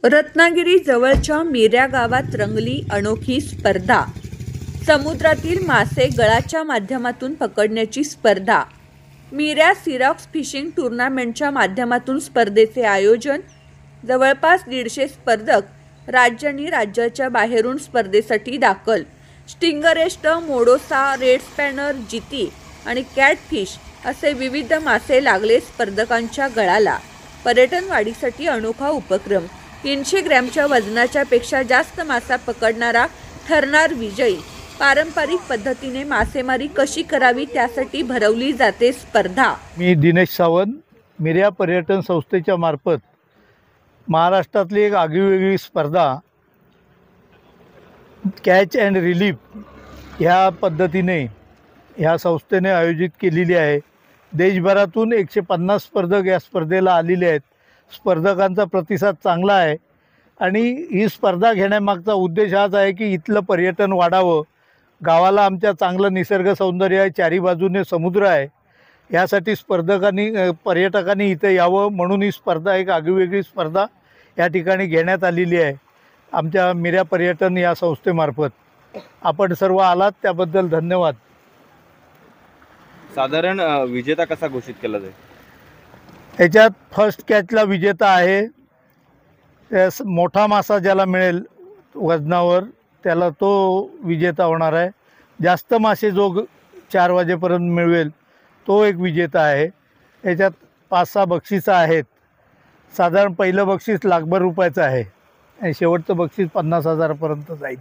रत्नागिरी जवळच्या मिऱ्या गावात रंगली अनोखी स्पर्धा। समुद्रातील मासे गळाच्या माध्यमातून पकडण्याची स्पर्धा। मिऱ्या सिरॉक्स फिशिंग टूर्नामेंटच्या माध्यमातून स्पर्धेचे आयोजन। जवळपास 150 स्पर्धक राज्य आणि राज्याच्या बाहेरून स्पर्धेसाठी दाखल। स्टिंगरेस्ट, मोडोसा, रेड स्पॅनर, जिती आणि कॅटफिश असे विविध मासे लागले स्पर्धकांच्या गळाला। पर्यटन वाढीसाठी अनोखा उपक्रम। 300 ग्रॅमच्या वजनाच्या पेक्षा जास्त मासा पकडणारा ठरणार विजयी। पारंपरिक पद्धतीने मासेमारी कशी करावी त्यासाठी भरवली जाते स्पर्धा। मी दिनेश सावंत, मिऱ्या पर्यटन संस्थेच्या मार्फत महाराष्ट्रातली एक आगळीवेगळी स्पर्धा कॅच अँड रिलीफ ह्या पद्धतीने ह्या संस्थेने आयोजित केलेली आहे। देशभरातून 150 स्पर्धक या स्पर्धेला आलेले आहेत। स्पर्धकांचा प्रतिसाद चांगला आहे आणि ही स्पर्धा घेण्यामागचा उद्देश हाच आहे की इथलं पर्यटन वाढावं। गावाला आमच्या चांगलं निसर्ग सौंदर्य आहे, चारी बाजूने समुद्र आहे, यासाठी पर्यटकांनी इथे यावं म्हणून ही स्पर्धा एक आगळीवेगळी स्पर्धा या ठिकाणी घेण्यात आलेली आहे आमच्या मिऱ्या पर्यटन या संस्थेमार्फत। आपण सर्व आलात त्याबद्दल धन्यवाद। साधारण विजेता कसा घोषित केला जाईल? याच्यात फर्स्ट कॅचला विजेता आहे, मोठा मासा ज्याला मिळेल वजनावर त्याला तो विजेता होणार आहे। जास्त मासे जो 4 वाजेपर्यंत मिळवेल तो एक विजेता आहे। याच्यात 5-6 बक्षिसं आहेत। साधारण पहिलं बक्षीस ₹1,00,000 आहे आणि शेवटचं बक्षीस 50,000 पर्यंत जाईल।